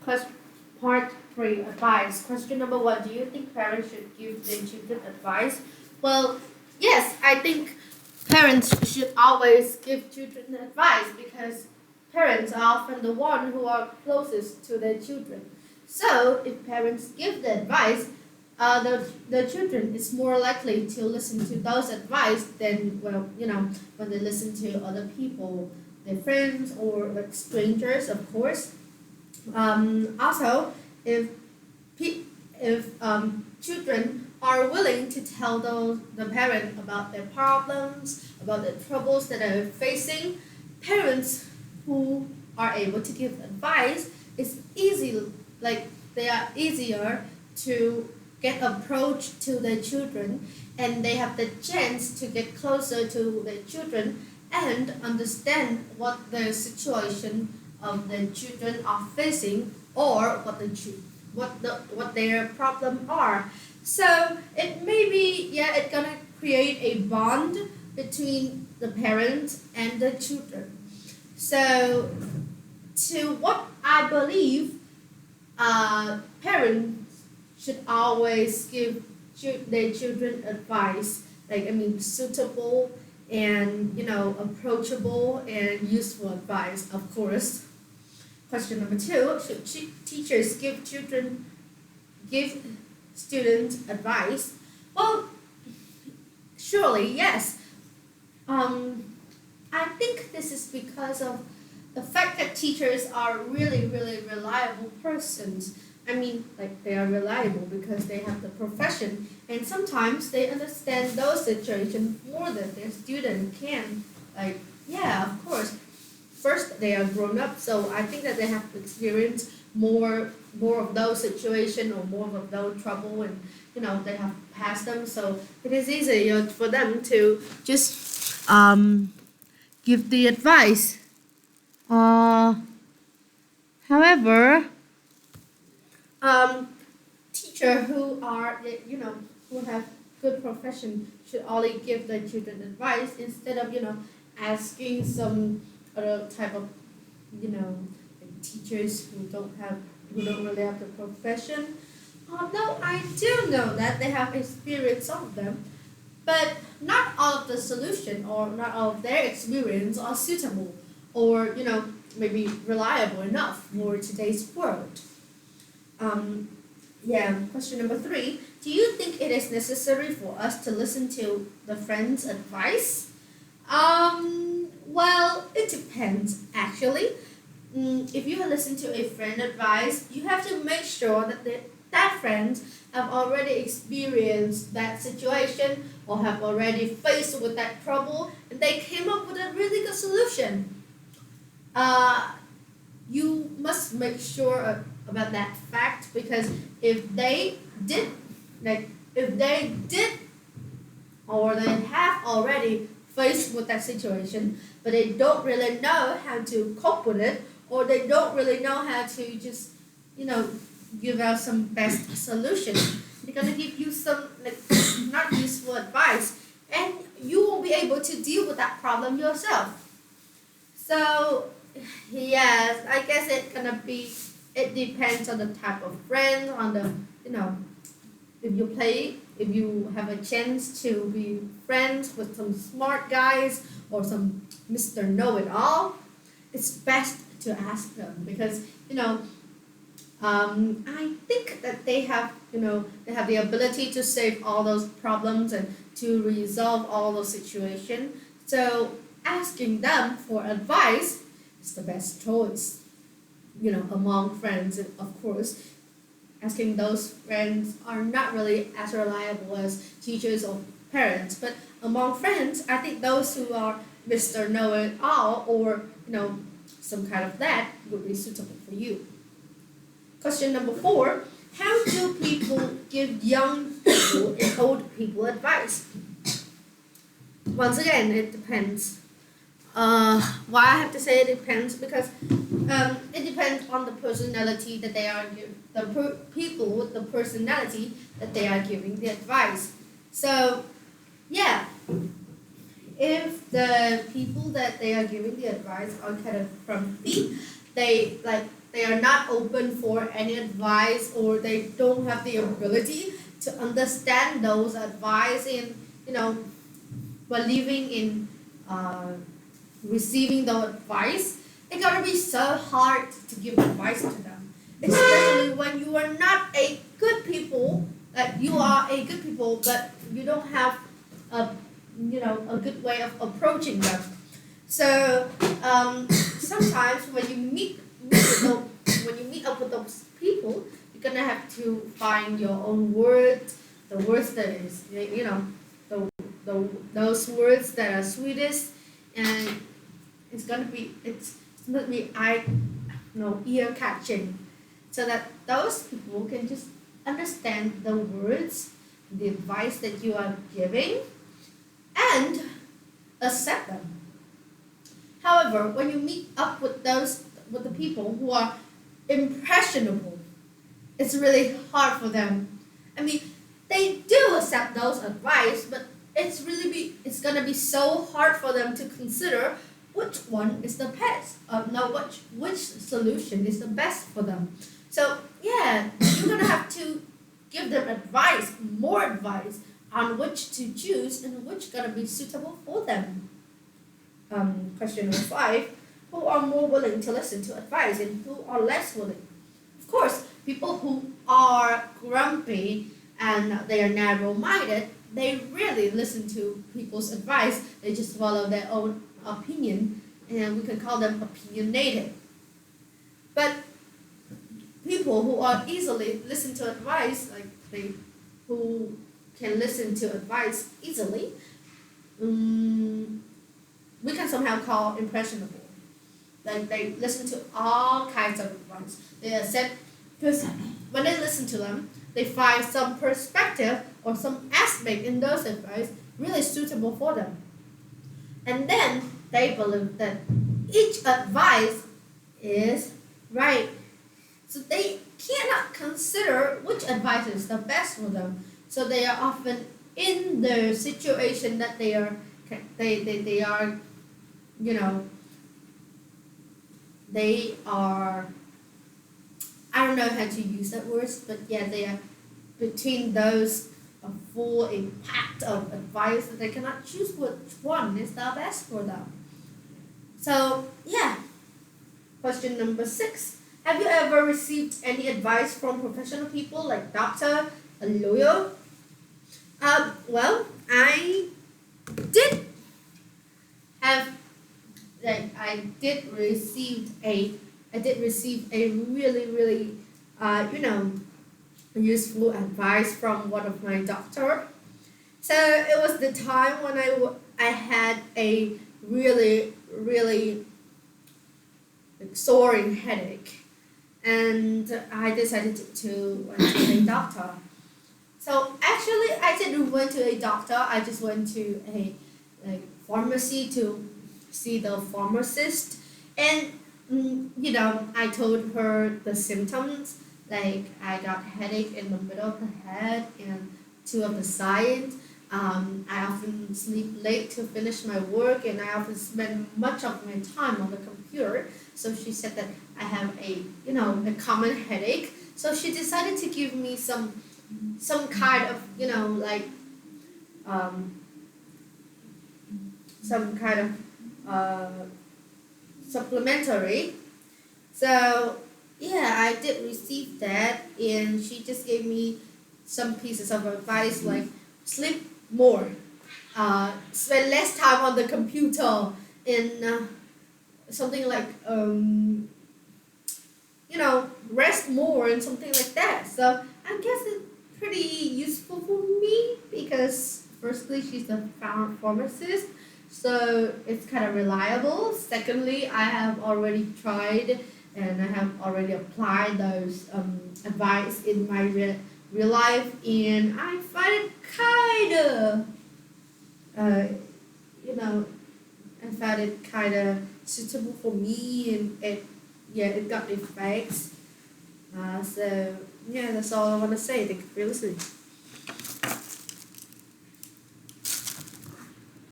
Question part three, advice. Question number one, do you think parents should give their children advice? Well, yes, I think parents should always give children advice because parents are often the one who are closest to their children. So if parents give the advice, the children is more likely to listen to those advice than, well, when they listen to other people, their friends or like strangers, of course. Also, if children are willing to tell the parent about their problems, about the troubles that they're facing, parents who are able to give advice is easy, like they are easier to get approach to their children, and they have the chance to get closer to their children and understand what the situation of the children are facing, or what their problem are. So it may be, yeah, it's gonna create a bond between the parents and the children. So to what I believe, parents should always give their children advice, like, I mean, suitable and, approachable and useful advice, of course. Question number two, should teachers give students advice? Well, surely yes. I think this is because of the fact that teachers are really, really reliable persons. I mean, like, they are reliable because they have the profession, and sometimes they understand those situations more than their student can. Like, yeah, of course. First, they are grown up, so I think that they have experienced more of those situations or more of those trouble, and they have passed them. So it is easier for them to just give the advice. Uh, However, um, teacher who have good profession should only give their children advice instead of asking some other type of like teachers who don't really have the profession. Although I do know that they have experience of them, but not all of the solution or not all of their experience are suitable or maybe reliable enough for today's world. Um, yeah, question number three. Do you think it is necessary for us to listen to the friend's advice? Well, it depends actually. If you listen to a friend advice, you have to make sure that that friends have already experienced that situation or have already faced with that trouble and they came up with a really good solution. Uh, you must make sure about that fact because if they did, like if they did or they have already faced with that situation, but they don't really know how to cope with it, or they don't really know how to just, you know, give out some best solution. They're gonna give you some like not useful advice, and you won't be able to deal with that problem yourself. So, yes, I guess it's gonna be. It depends on the type of friend, on the if you have a chance to be friends with some smart guys or some Mr. Know It All, it's best to ask them because I think that they have the ability to save all those problems and to resolve all those situations. So asking them for advice is the best choice, among friends, and of course asking those friends are not really as reliable as teachers or parents. But among friends, I think those who are Mr. Know It All or some kind of that would be suitable for you. Question number four: how do people give young people and old people advice? Once again, it depends. Why I have to say it depends because it depends on the personality that they are people with the personality that they are giving the advice. So yeah, if the people that they are giving the advice are kind of grumpy, they like they are not open for any advice, or they don't have the ability to understand those advice in, you know, believing in uh, receiving the advice, it's gonna be so hard to give advice to them. Especially when you are not a good people, like you are a good people, but you don't have a, a good way of approaching them. So sometimes when you when you meet up with those people, you're gonna have to find your own words, the words that is, those words that are sweetest, and it's gonna be eye, ear catching, so that those people can just understand the words, the advice that you are giving, and accept them. However, when you meet up with the people who are impressionable, it's really hard for them. I mean, they do accept those advice, but it's gonna be so hard for them to consider which one is the best. No, which solution is the best for them. So yeah, you're gonna have to give them advice, more advice on which to choose and which gonna be suitable for them. Question number 5: who are more willing to listen to advice and who are less willing? Of course, people who are grumpy and they are narrow-minded, they really listen to people's advice. They just follow their own opinion, and we can call them opinionated. But people who are easily listen to advice, like who can listen to advice easily, we can somehow call impressionable. Like they listen to all kinds of advice. They accept, because when they listen to them, they find some perspective or some aspect in those advice really suitable for them. And then they believe that each advice is right. So they cannot consider which advice is the best for them. So they are often in the situation that they are, you know, they are, I don't know how to use that word, but yeah, they are between those full impact of advice that they cannot choose which one is the best for them. So yeah, question number 6. Have you ever received any advice from professional people like doctor, a lawyer? Well, did have I did receive a really useful advice from one of my doctor. So it was the time when I had a really soaring headache, and I decided to went to a doctor. So actually, I didn't went to a doctor. I just went to a pharmacy to see the pharmacist, and I told her the symptoms. Like I got headache in the middle of the head and two of the sides. I often sleep late to finish my work, and I often spend much of my time on the computer. So she said that I have a common headache. So she decided to give me some kind of some kind of supplementary. So yeah, I did receive that, and she just gave me some pieces of advice like sleep more, spend less time on the computer, and something like rest more and something like that. So I guess it's pretty useful for me because firstly she's a pharmacist, so it's kind of reliable. Secondly, I have already tried and I have already applied those advice in my real life, and I find it kind of I found it kind of suitable for me, and it got effects. So yeah, that's all I want to say. Thank you for listening.